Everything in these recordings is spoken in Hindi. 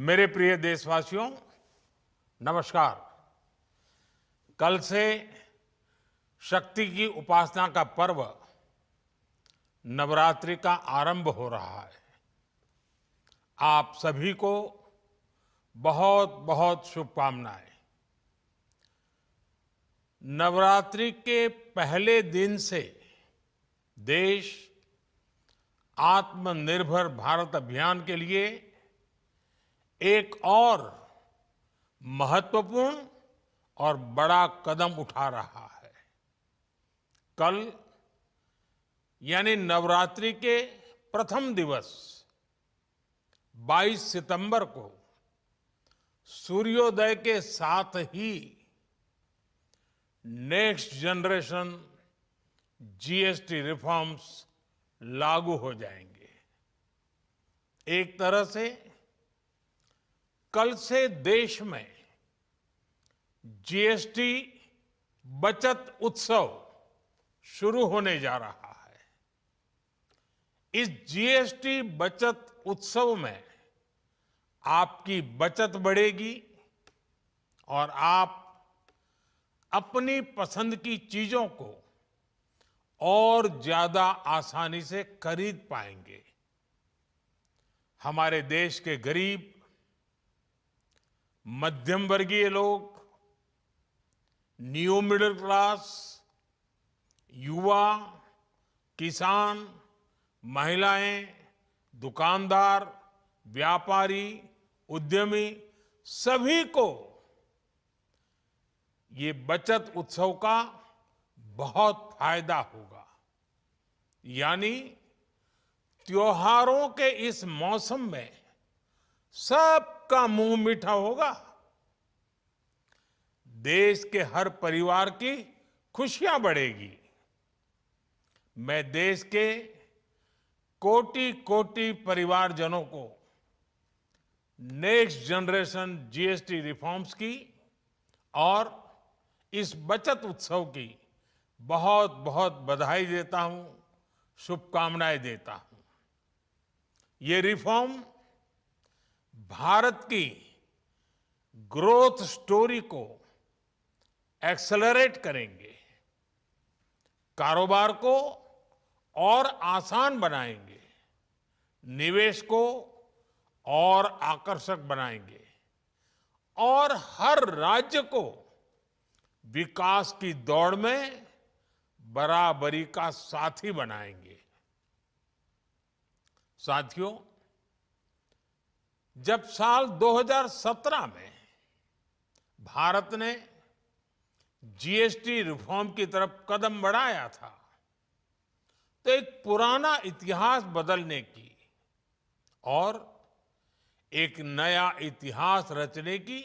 मेरे प्रिय देशवासियों, नमस्कार। कल से शक्ति की उपासना का पर्व नवरात्रि का आरंभ हो रहा है। आप सभी को बहुत बहुत शुभकामनाएं। नवरात्रि के पहले दिन से देश आत्मनिर्भर भारत अभियान के लिए एक और महत्वपूर्ण और बड़ा कदम उठा रहा है। कल यानी नवरात्रि के प्रथम दिवस 22 सितंबर को सूर्योदय के साथ ही नेक्स्ट जनरेशन जीएसटी रिफॉर्म्स लागू हो जाएंगे। एक तरह से कल से देश में जीएसटी बचत उत्सव शुरू होने जा रहा है। इस जीएसटी बचत उत्सव में आपकी बचत बढ़ेगी और आप अपनी पसंद की चीजों को और ज्यादा आसानी से खरीद पाएंगे। हमारे देश के गरीब, मध्यम वर्गीय लोग, न्यू मिडिल क्लास, युवा, किसान, महिलाएं, दुकानदार, व्यापारी, उद्यमी सभी को ये बचत उत्सव का बहुत फायदा होगा। यानी त्योहारों के इस मौसम में सबका मुंह मीठा होगा। देश के हर परिवार की खुशियां बढ़ेगी। मैं देश के कोटि कोटि परिवारजनों को नेक्स्ट जनरेशन जीएसटी रिफॉर्म्स की और इस बचत उत्सव की बहुत बहुत बधाई देता हूं, शुभकामनाएं देता हूं। ये रिफॉर्म भारत की ग्रोथ स्टोरी को एक्सेलरेट करेंगे, कारोबार को और आसान बनाएंगे, निवेश को और आकर्षक बनाएंगे और हर राज्य को विकास की दौड़ में बराबरी का साथी बनाएंगे। साथियों, जब साल 2017 में भारत ने जीएसटी रिफॉर्म की तरफ कदम बढ़ाया था, तो एक पुराना इतिहास बदलने की और एक नया इतिहास रचने की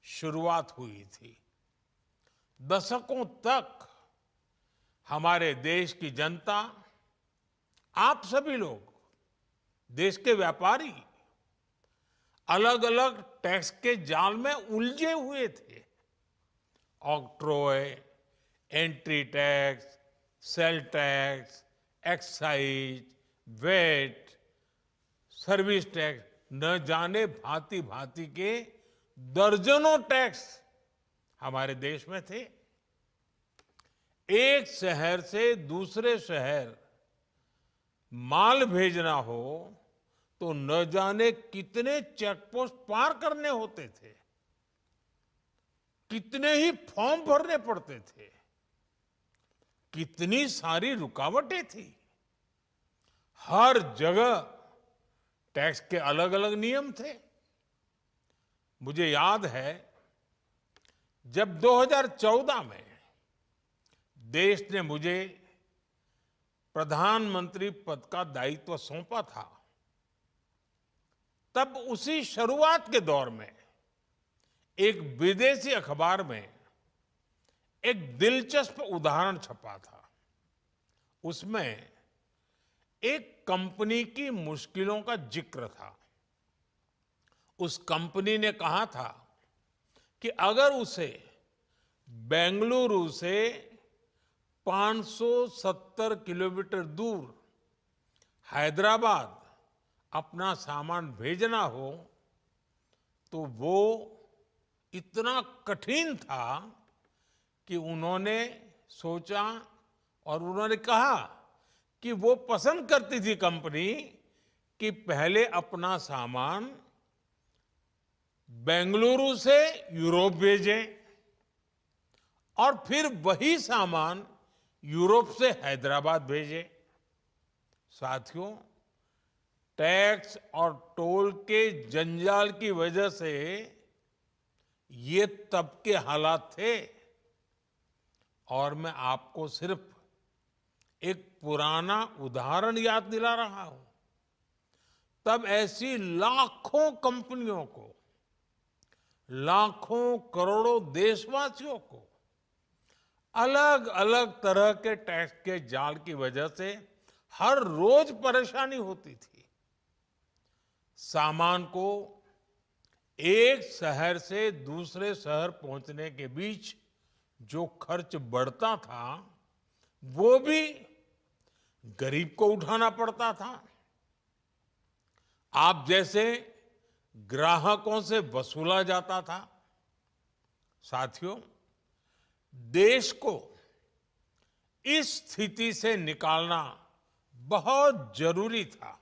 शुरुआत हुई थी। दशकों तक हमारे देश की जनता, आप सभी लोग, देश के व्यापारी अलग अलग टैक्स के जाल में उलझे हुए थे। Octroi, entry tax, sale tax, excise, VAT, service tax, न जाने भांति भांति के दर्जनों टैक्स हमारे देश में थे। एक शहर से दूसरे शहर माल भेजना हो तो न जाने कितने चेकपोस्ट पार करने होते थे, कितने ही फॉर्म भरने पड़ते थे, कितनी सारी रुकावटें थी। हर जगह टैक्स के अलग अलग नियम थे। मुझे याद है जब 2014 में देश ने मुझे प्रधानमंत्री पद का दायित्व सौंपा था, तब उसी शुरुआत के दौर में एक विदेशी अखबार में एक दिलचस्प उदाहरण छपा था। उसमें एक कंपनी की मुश्किलों का जिक्र था। उस कंपनी ने कहा था कि अगर उसे बेंगलुरु से 570 किलोमीटर दूर हैदराबाद अपना सामान भेजना हो तो वो इतना कठिन था कि उन्होंने सोचा और उन्होंने कहा कि वो पसंद करती थी कंपनी कि पहले अपना सामान बेंगलुरु से यूरोप भेजें और फिर वही सामान यूरोप से हैदराबाद भेजें। साथियों, टैक्स और टोल के जंजाल की वजह से ये तब के हालात थे। और मैं आपको सिर्फ एक पुराना उदाहरण याद दिला रहा हूं। तब ऐसी लाखों कंपनियों को, लाखों करोड़ों देशवासियों को अलग अलग तरह के टैक्स के जाल की वजह से हर रोज परेशानी होती थी। सामान को एक शहर से दूसरे शहर पहुंचने के बीच जो खर्च बढ़ता था वो भी गरीब को उठाना पड़ता था। आप जैसे ग्राहकों से वसूला जाता था। साथियों, देश को इस स्थिति से निकालना बहुत जरूरी था।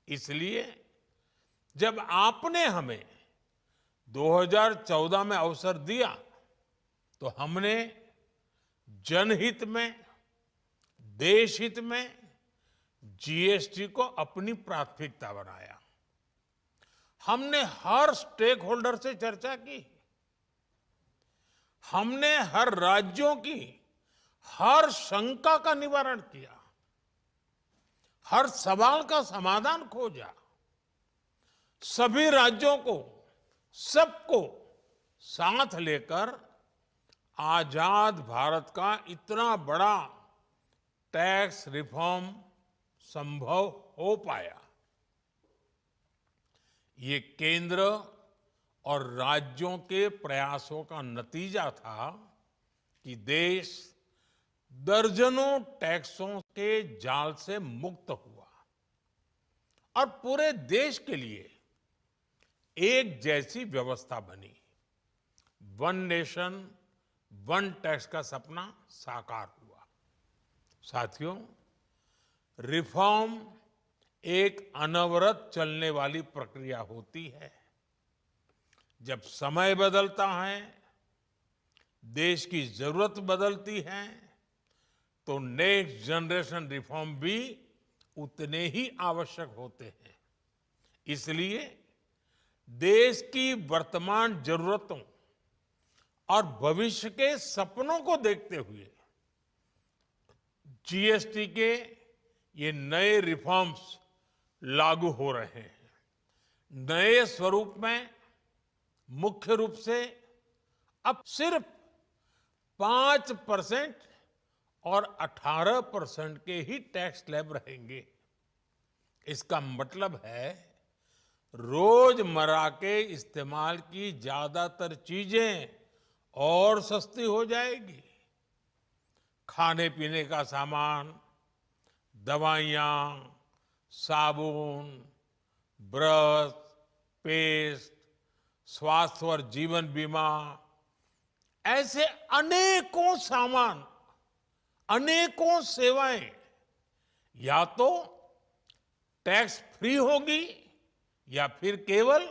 इसलिए जब आपने हमें 2014 में अवसर दिया तो हमने जनहित में, देश हित में जीएसटी को अपनी प्राथमिकता बनाया। हमने हर स्टेक होल्डर से चर्चा की। हमने हर राज्यों की हर शंका का निवारण किया, हर सवाल का समाधान खोजा। सभी राज्यों को, सबको साथ लेकर आजाद भारत का इतना बड़ा टैक्स रिफॉर्म संभव हो पाया। ये केंद्र और राज्यों के प्रयासों का नतीजा था कि देश दर्जनों टैक्सों के जाल से मुक्त हुआ और पूरे देश के लिए एक जैसी व्यवस्था बनी। वन नेशन वन टैक्स का सपना साकार हुआ। साथियों, रिफॉर्म एक अनवरत चलने वाली प्रक्रिया होती है। जब समय बदलता है, देश की जरूरत बदलती है, तो नेक्स्ट जनरेशन रिफॉर्म भी उतने ही आवश्यक होते हैं। इसलिए देश की वर्तमान जरूरतों और भविष्य के सपनों को देखते हुए जीएसटी के ये नए रिफॉर्म्स लागू हो रहे हैं। नए स्वरूप में मुख्य रूप से अब सिर्फ 5% और 18% के ही टैक्स स्लैब रहेंगे। इसका मतलब है रोजमर्रा के इस्तेमाल की ज्यादातर चीजें और सस्ती हो जाएगी। खाने पीने का सामान, दवाइयां, साबुन, ब्रश, पेस्ट, स्वास्थ्य और जीवन बीमा, ऐसे अनेकों सामान, अनेकों सेवाएं या तो टैक्स फ्री होगी या फिर केवल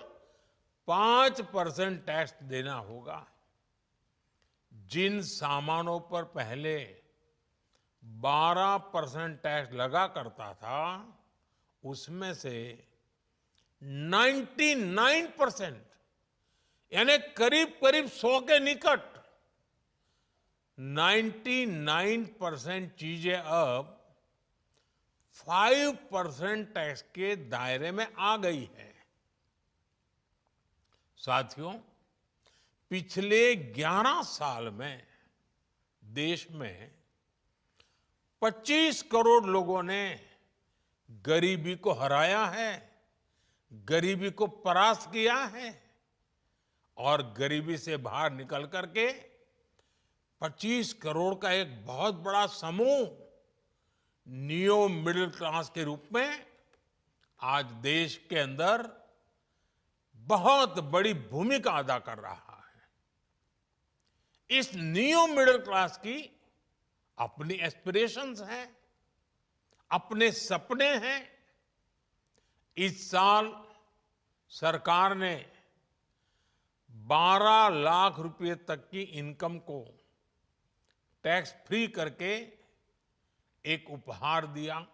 5% टैक्स देना होगा। जिन सामानों पर पहले 12% टैक्स लगा करता था, उसमें से 99% यानी करीब करीब 100 के निकट 99% चीजें अब 5% टैक्स के दायरे में आ गई है। साथियों, पिछले 11 साल में देश में 25 करोड़ लोगों ने गरीबी को हराया है, गरीबी को परास्त किया है और गरीबी से बाहर निकल करके 25 करोड़ का एक बहुत बड़ा समूह नियो मिडिल क्लास के रूप में आज देश के अंदर बहुत बड़ी भूमिका अदा कर रहा है। इस न्यू मिडिल क्लास की अपनी एस्पिरेशंस हैं, अपने सपने हैं। इस साल सरकार ने 12 लाख रुपए तक की इनकम को टैक्स फ्री करके एक उपहार दिया।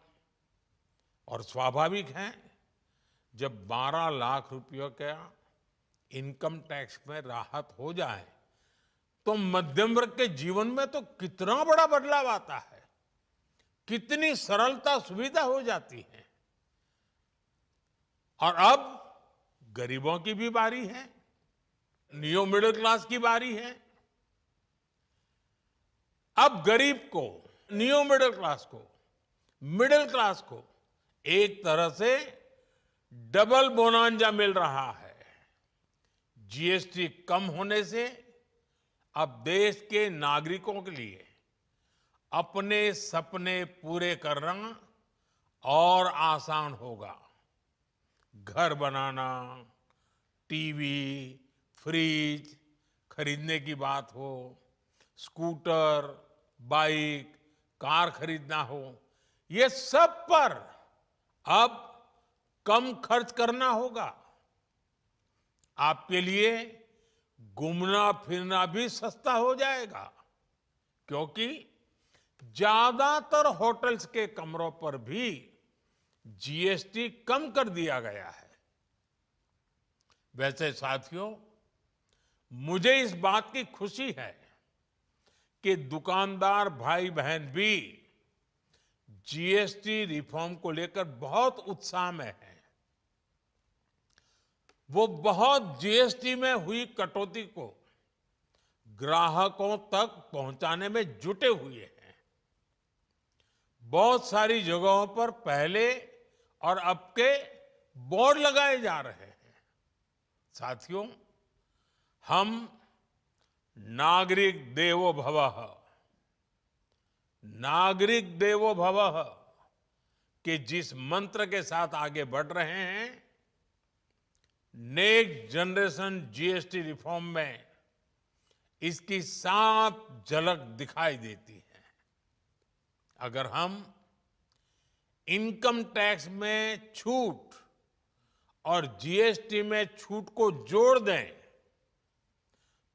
और स्वाभाविक है, जब 12 लाख रुपयों का इनकम टैक्स में राहत हो जाए तो मध्यम वर्ग के जीवन में तो कितना बड़ा बदलाव आता है, कितनी सरलता सुविधा हो जाती है। और अब गरीबों की भी बारी है, न्यू मिडिल क्लास की बारी है। अब गरीब को, न्यू मिडिल क्लास को एक तरह से डबल बोनांजा मिल रहा है। जीएसटी कम होने से अब देश के नागरिकों के लिए अपने सपने पूरे करना और आसान होगा। घर बनाना, टीवी, फ्रिज खरीदने की बात हो, स्कूटर, बाइक, कार खरीदना हो, ये सब पर अब कम खर्च करना होगा। आपके लिए घूमना फिरना भी सस्ता हो जाएगा, क्योंकि ज्यादातर होटल्स के कमरों पर भी जीएसटी कम कर दिया गया है। वैसे साथियों, मुझे इस बात की खुशी है कि दुकानदार भाई बहन भी जीएसटी रिफॉर्म को लेकर बहुत उत्साह में हैं। वो बहुत जीएसटी में हुई कटौती को ग्राहकों तक पहुंचाने में जुटे हुए हैं। बहुत सारी जगहों पर पहले और अब के बोर्ड लगाए जा रहे हैं। साथियों, हम नागरिक देवो भवः के जिस मंत्र के साथ आगे बढ़ रहे हैं, नेक्स्ट जनरेशन जीएसटी रिफॉर्म में इसकी साफ झलक दिखाई देती है। अगर हम इनकम टैक्स में छूट और जीएसटी में छूट को जोड़ दें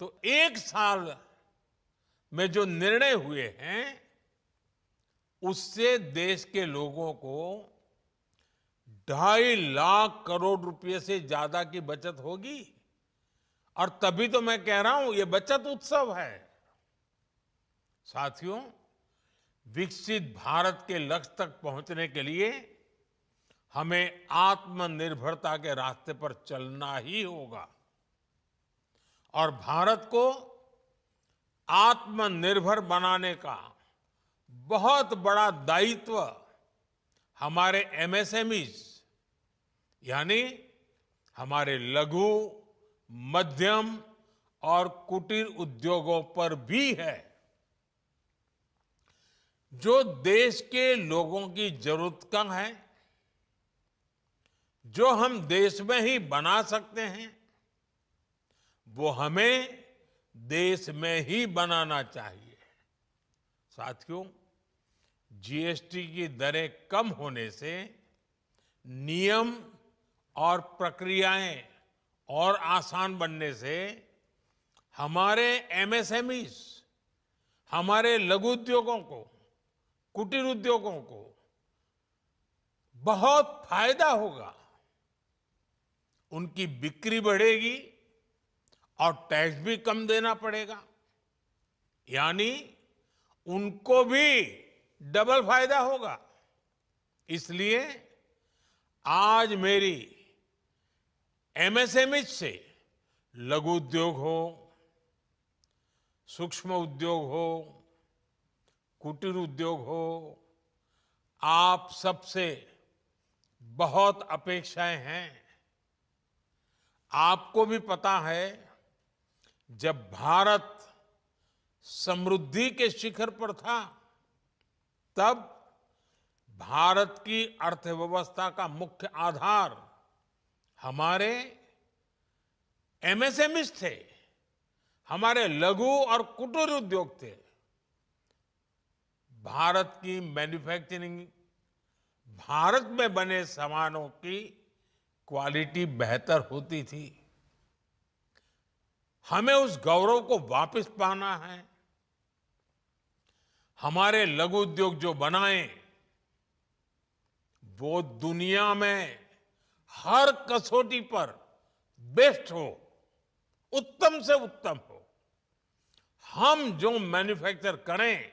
तो एक साल में जो निर्णय हुए हैं उससे देश के लोगों को 2.5 लाख करोड़ रुपए से ज्यादा की बचत होगी। और तभी तो मैं कह रहा हूं, ये बचत उत्सव है। साथियों, विकसित भारत के लक्ष्य तक पहुंचने के लिए हमें आत्मनिर्भरता के रास्ते पर चलना ही होगा। और भारत को आत्मनिर्भर बनाने का बहुत बड़ा दायित्व हमारे एमएसएमईज यानी हमारे लघु, मध्यम और कुटीर उद्योगों पर भी है, जो देश के लोगों की जरूरत का है, जो हम देश में ही बना सकते हैं, वो हमें देश में ही बनाना चाहिए। साथियों, जीएसटी की दरें कम होने से नियम और प्रक्रियाएं और आसान बनने से हमारे एमएसएमईज, हमारे लघु उद्योगों को, कुटीर उद्योगों को बहुत फायदा होगा। उनकी बिक्री बढ़ेगी और टैक्स भी कम देना पड़ेगा, यानी उनको भी डबल फायदा होगा। इसलिए आज मेरी एमएसएमई से लघु उद्योग हो, सूक्ष्म उद्योग हो, कुटीर उद्योग हो, आप सबसे बहुत अपेक्षाएं हैं। आपको भी पता है, जब भारत समृद्धि के शिखर पर था, तब भारत की अर्थव्यवस्था का मुख्य आधार हमारे एमएसएमईज थे, हमारे लघु और कुटीर उद्योग थे। भारत की मैन्युफैक्चरिंग, भारत में बने सामानों की क्वालिटी बेहतर होती थी। हमें उस गौरव को वापस पाना है। हमारे लघु उद्योग जो बनाए वो दुनिया में हर कसौटी पर बेस्ट हो, उत्तम से उत्तम हो। हम जो मैन्युफैक्चर करें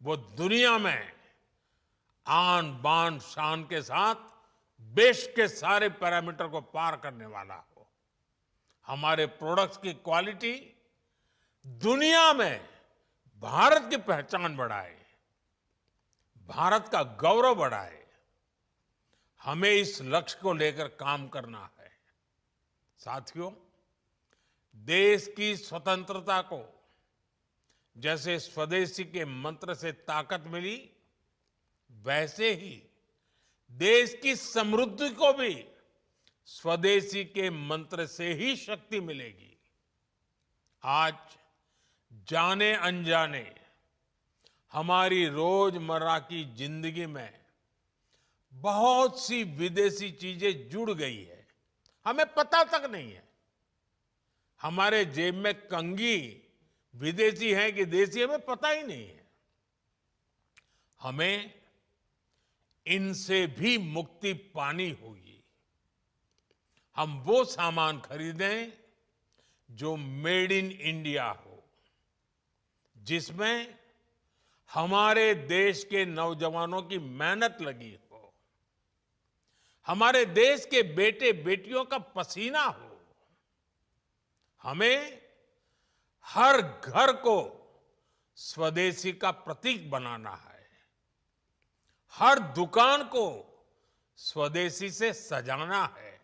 वो दुनिया में आन बान शान के साथ बेस्ट के सारे पैरामीटर को पार करने वाला हो। हमारे प्रोडक्ट्स की क्वालिटी दुनिया में भारत की पहचान बढ़ाए, भारत का गौरव बढ़ाए। हमें इस लक्ष्य को लेकर काम करना है। साथियों, देश की स्वतंत्रता को जैसे स्वदेशी के मंत्र से ताकत मिली, वैसे ही देश की समृद्धि को भी स्वदेशी के मंत्र से ही शक्ति मिलेगी। आज जाने अनजाने हमारी रोजमर्रा की जिंदगी में बहुत सी विदेशी चीजें जुड़ गई है, हमें पता तक नहीं है। हमारे जेब में कंघी विदेशी है कि देसी, हमें पता ही नहीं है। हमें इनसे भी मुक्ति पानी होगी। हम वो सामान खरीदें जो मेड इन इंडिया हो, जिसमें हमारे देश के नौजवानों की मेहनत लगी हो, हमारे देश के बेटे बेटियों का पसीना हो। हमें हर घर को स्वदेशी का प्रतीक बनाना है, हर दुकान को स्वदेशी से सजाना है।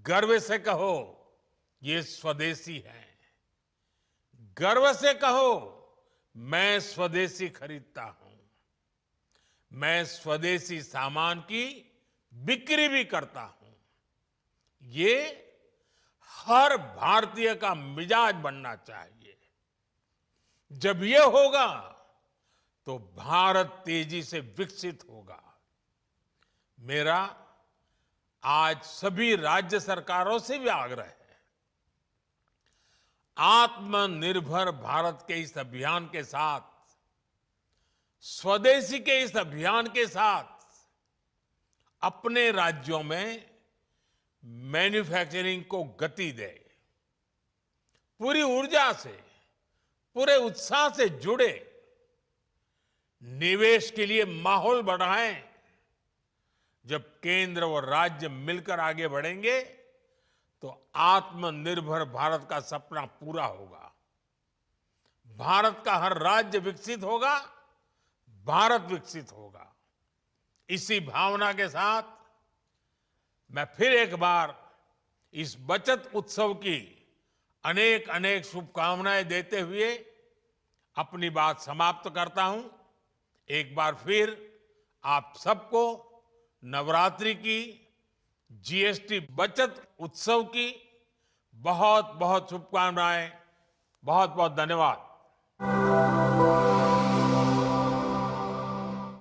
गर्व से कहो ये स्वदेशी है, गर्व से कहो मैं स्वदेशी खरीदता हूं, मैं स्वदेशी सामान की बिक्री भी करता हूं। ये हर भारतीय का मिजाज बनना चाहिए। जब ये होगा तो भारत तेजी से विकसित होगा। मेरा आज सभी राज्य सरकारों से भी आग्रह है, आत्मनिर्भर भारत के इस अभियान के साथ, स्वदेशी के इस अभियान के साथ अपने राज्यों में मैन्युफैक्चरिंग को गति दे। पूरी ऊर्जा से, पूरे उत्साह से जुड़े, निवेश के लिए माहौल बढ़ाएं। जब केंद्र और राज्य मिलकर आगे बढ़ेंगे तो आत्मनिर्भर भारत का सपना पूरा होगा। भारत का हर राज्य विकसित होगा, भारत विकसित होगा। इसी भावना के साथ मैं फिर एक बार इस बचत उत्सव की अनेक अनेक शुभकामनाएं देते हुए अपनी बात समाप्त करता हूं। एक बार फिर आप सबको नवरात्रि की, जीएसटी बचत उत्सव की बहुत बहुत शुभकामनाएं। बहुत बहुत धन्यवाद।